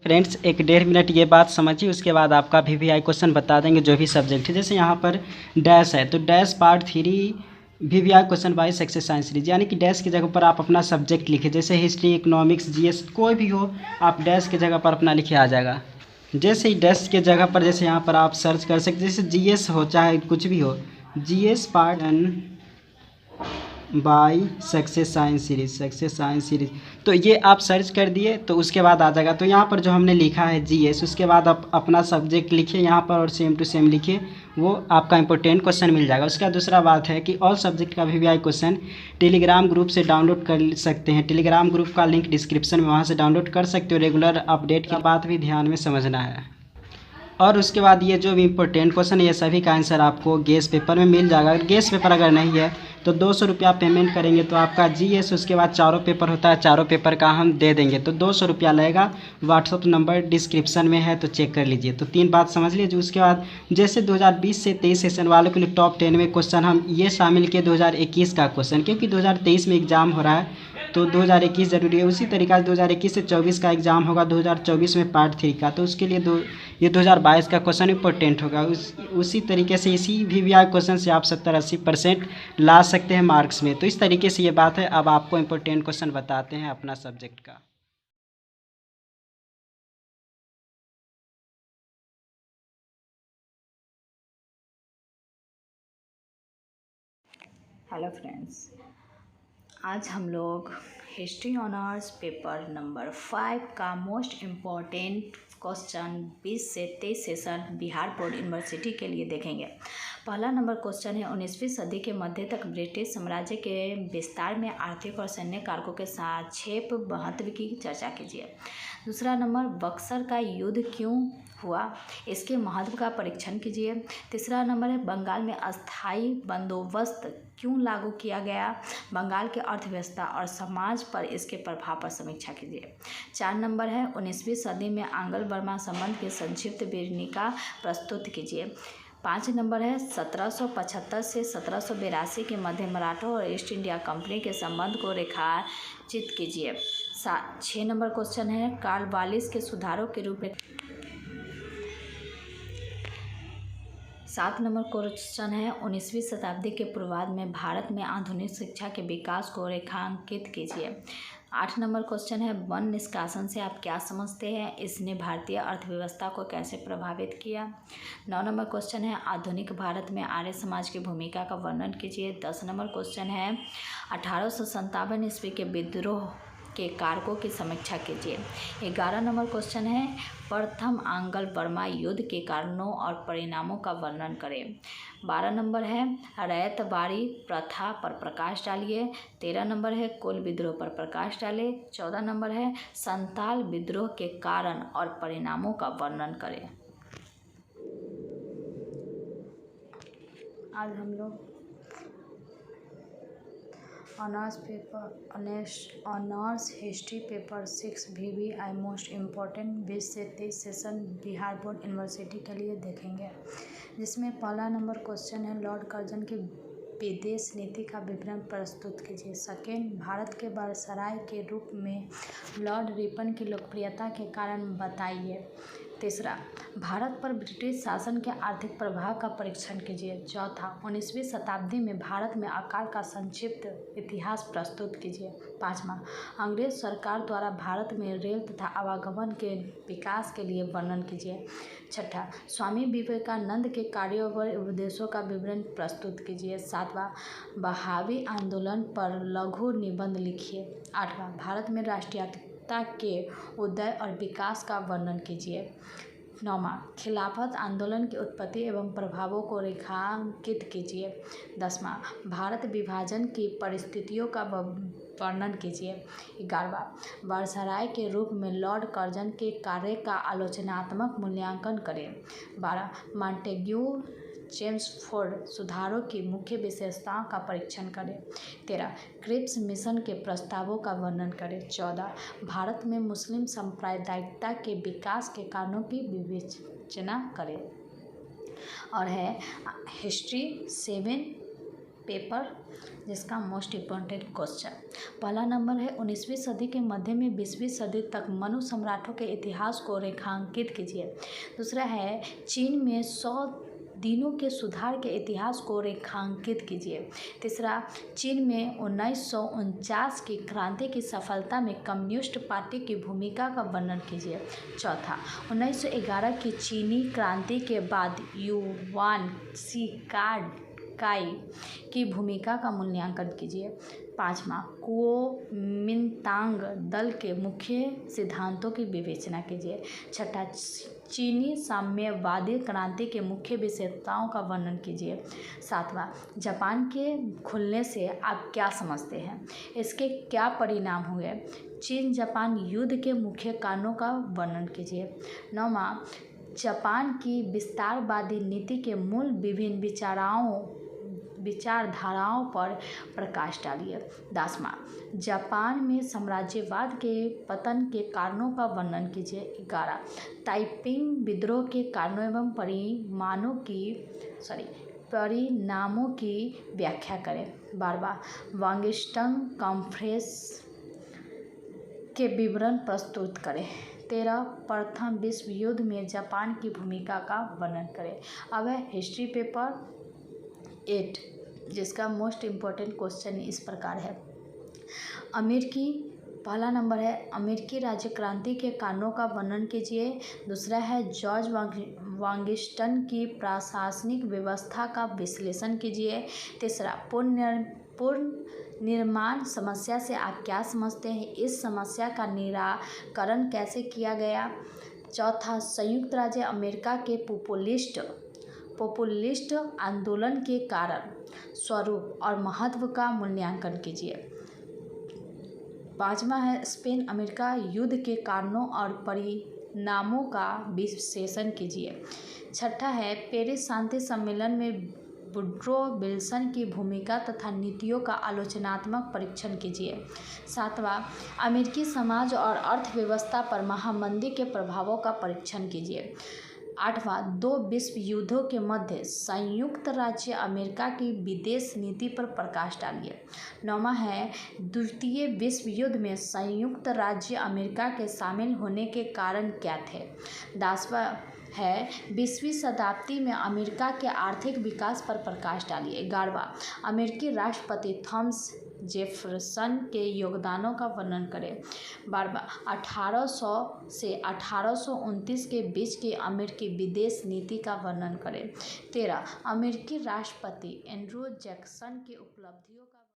Friends 1.5 minute ये बात समझिए, उसके बाद आपका VVI क्वेश्चन बता देंगे जो भी सब्जेक्ट है। जैसे यहाँ पर डैश है तो dash part 3 VVI question by success science series, यानी कि डैश की जगह पर आप अपना सब्जेक्ट लिखिए। जैसे हिस्ट्री, इकोनॉमिक्स, GS कोई भी हो, आप डैश की जगह पर अपना लिखे आ जाएगा। जैसे ही डैश के जगह पर जैसे यहाँ पर आप सर्च कर सकते, जैसे GS हो चाहे कुछ भी हो, GS part by success science series, तो ये आप सर्च कर दिए तो उसके बाद आ जाएगा। तो यहाँ पर जो हमने लिखा है GS, उसके बाद आप अपना सब्जेक्ट लिखिए यहाँ पर और सेम टू सेम लिखिए, वो आपका इंपॉर्टेंट क्वेश्चन मिल जाएगा। उसका दूसरा बात है कि ऑल सब्जेक्ट का VVI क्वेश्चन टेलीग्राम ग्रुप से डाउनलोड कर सकते हैं। टेलीग्राम ग्रुप का लिंक डिस्क्रिप्शन में, वहाँ से डाउनलोड कर सकते हो। रेगुलर अपडेट की बात भी ध्यान में समझना है। और उसके बाद ये जो भी इंपॉर्टेंट क्वेश्चन है, ये सभी का आंसर आपको गेस पेपर में मिल जाएगा। गेस पेपर अगर नहीं है तो 200 रुपया पेमेंट करेंगे तो आपका GS, उसके बाद चारों पेपर होता है, चारों पेपर का हम दे देंगे, तो 200 रुपया लगेगा। व्हाट्सअप नंबर डिस्क्रिप्शन में है तो चेक कर लीजिए। तो 3 बात समझ लीजिए। उसके बाद जैसे 2020 से 23 सेशन वालों के लिए टॉप 10 में क्वेश्चन हम ये शामिल किए 2021 का क्वेश्चन, क्योंकि 2023 में एग्ज़ाम हो रहा है तो 2021 ज़रूरी है। उसी तरीक़ा से 2021 से 24 का एग्ज़ाम होगा 2024 में पार्ट 3 का, तो उसके लिए ये 2022 का क्वेश्चन इंपॉर्टेंट होगा। उसी तरीके से इसी VVI क्वेश्चन से आप 70-80% ला सकते हैं मार्क्स में। तो इस तरीके से ये बात है। अब आपको इंपॉर्टेंट क्वेश्चन बताते हैं अपना सब्जेक्ट का। हेलो फ्रेंड्स, आज हम लोग हिस्ट्री ऑनर्स पेपर नंबर 5 का मोस्ट इम्पॉर्टेंट क्वेश्चन 20 से 23 सेशन बिहार बोर्ड यूनिवर्सिटी के लिए देखेंगे। पहला नंबर क्वेश्चन है, 19वीं सदी के मध्य तक ब्रिटिश साम्राज्य के विस्तार में आर्थिक और सैन्य कारकों के संक्षेप महत्व की चर्चा कीजिए। दूसरा नंबर, बक्सर का युद्ध क्यों हुआ, इसके महत्व का परीक्षण कीजिए। तीसरा नंबर है, बंगाल में अस्थायी बंदोबस्त क्यों लागू किया गया, बंगाल की अर्थव्यवस्था और समाज पर इसके प्रभाव पर समीक्षा कीजिए। 4 नंबर है, 19वीं सदी में आंग्ल बर्मा संबंध की संक्षिप्त विवरणिका प्रस्तुत कीजिए। 5 नंबर है, 1775 से 1782 के मध्य मराठों और ईस्ट इंडिया कंपनी के संबंध को रेखाचित कीजिए। 6 नंबर क्वेश्चन है, कार्लवालिस के सुधारों के रूप में। 7 नंबर क्वेश्चन है, 19वीं शताब्दी के पूर्वार्ध में भारत में आधुनिक शिक्षा के विकास को रेखांकित कीजिए। 8 नंबर क्वेश्चन है, वन निष्कासन से आप क्या समझते हैं, इसने भारतीय अर्थव्यवस्था को कैसे प्रभावित किया। 9 नंबर क्वेश्चन है, आधुनिक भारत में आर्य समाज की भूमिका का वर्णन कीजिए। 10 नंबर क्वेश्चन है, 1857 ईस्वी के विद्रोह के कारकों की समीक्षा कीजिए। 11 नंबर क्वेश्चन है, प्रथम आंग्ल बर्मा युद्ध के कारणों और परिणामों का वर्णन करें। 12 नंबर है, रैयतवाड़ी प्रथा पर प्रकाश डालिए। 13 नंबर है, कोल विद्रोह पर प्रकाश डालें। 14 नंबर है, संताल विद्रोह के कारण और परिणामों का वर्णन करें। आज हम लोग honours history paper 6 VVI most important 20 से 23 सेशन बिहार बोर्ड यूनिवर्सिटी के लिए देखेंगे, जिसमें पहला नंबर क्वेश्चन है, लॉर्ड कर्जन की विदेश नीति का विवरण प्रस्तुत कीजिए। सेकेंड, भारत के वायसराय के रूप में लॉर्ड रिपन की लोकप्रियता के कारण बताइए। तीसरा, भारत पर ब्रिटिश शासन के आर्थिक प्रभाव का परीक्षण कीजिए। चौथा, 19वीं शताब्दी में भारत में आकार का संक्षिप्त इतिहास प्रस्तुत कीजिए। 5वां, अंग्रेज सरकार द्वारा भारत में रेल तथा आवागमन के विकास के लिए वर्णन कीजिए। 6ठा, स्वामी विवेकानंद के कार्यों व उपदेशों का विवरण प्रस्तुत कीजिए। 7वां, बहावी आंदोलन पर लघु निबंध लिखिए। 8वां, भारत में राष्ट्रीयता के उदय और विकास का वर्णन कीजिए। 9वां, खिलाफत आंदोलन की उत्पत्ति एवं प्रभावों को रेखांकित कीजिए। 10वां, भारत विभाजन की परिस्थितियों का वर्णन कीजिए। 11वां, वायसराय के रूप में लॉर्ड कर्जन के कार्य का आलोचनात्मक मूल्यांकन करें। 12, मॉन्टेग्यू चेम्सफोर्ड सुधारों की मुख्य विशेषताओं का परीक्षण करें। 13, क्रिप्स मिशन के प्रस्तावों का वर्णन करें। 14, भारत में मुस्लिम सांप्रदायिकता के विकास के कारणों की विवेचना करें। और है हिस्ट्री 7 पेपर जिसका मोस्ट इम्पॉर्टेंट क्वेश्चन। पहला नंबर है 19वीं सदी के मध्य में 20वीं सदी तक मनु सम्राटों के इतिहास को रेखांकित कीजिए। दूसरा है चीन में 100 दिनों के सुधार के इतिहास को रेखांकित कीजिए। तीसरा, चीन में 1949 की क्रांति की सफलता में कम्युनिस्ट पार्टी की भूमिका का वर्णन कीजिए। चौथा, 1911 की चीनी क्रांति के बाद युवान शिकाई की भूमिका का मूल्यांकन कीजिए। पाँचवा, कुओमिंतांग दल के मुख्य सिद्धांतों की विवेचना कीजिए। छठा, चीनी साम्यवादी क्रांति के मुख्य विशेषताओं का वर्णन कीजिए। सातवां, जापान के खुलने से आप क्या समझते हैं, इसके क्या परिणाम हुए। चीन जापान युद्ध के मुख्य कारणों का वर्णन कीजिए। नौवां, जापान की विस्तारवादी नीति के मूल विभिन्न विचारधाराओं पर प्रकाश डालिए। 10वां, जापान में साम्राज्यवाद के पतन के कारणों का वर्णन कीजिए। 11, ताइपिंग विद्रोह के कारणों एवं परिणामों की व्याख्या करें। 12वां, वांगस्टंग कॉन्फ्रेंस के विवरण प्रस्तुत करें। 13, प्रथम विश्व युद्ध में जापान की भूमिका का वर्णन करें। अब है हिस्ट्री पेपर 8 जिसका मोस्ट इम्पॉर्टेंट क्वेश्चन इस प्रकार है। पहला नंबर है अमेरिकी राज्य क्रांति के कारणों का वर्णन कीजिए। दूसरा है जॉर्ज वाशिंगटन की प्रशासनिक व्यवस्था का विश्लेषण कीजिए। तीसरा, पूर्ण निर्माण समस्या से आप क्या समझते हैं, इस समस्या का निराकरण कैसे किया गया। चौथा, संयुक्त राज्य अमेरिका के पॉपुलिस्ट आंदोलन के कारण, स्वरूप और महत्व का मूल्यांकन कीजिए। पांचवा है स्पेन अमेरिका युद्ध के कारणों और परिणामों का विश्लेषण कीजिए। छठा है पेरिस शांति सम्मेलन में वुड्रो विल्सन की भूमिका तथा नीतियों का आलोचनात्मक परीक्षण कीजिए। सातवां, अमेरिकी समाज और अर्थव्यवस्था पर महामंदी के प्रभावों का परीक्षण कीजिए। आठवां, 2 विश्व युद्धों के मध्य संयुक्त राज्य अमेरिका की विदेश नीति पर प्रकाश डालिए। 9वां है द्वितीय विश्व युद्ध में संयुक्त राज्य अमेरिका के शामिल होने के कारण क्या थे। 10वां है 20वीं शताब्दी में अमेरिका के आर्थिक विकास पर प्रकाश डालिए। 11वां, अमेरिकी राष्ट्रपति थॉमस जेफरसन के योगदानों का वर्णन करें। 12वां, 1800 से 1829 के बीच की अमेरिकी विदेश नीति का वर्णन करें। 13, अमेरिकी राष्ट्रपति एंड्रू जैक्सन की उपलब्धियों का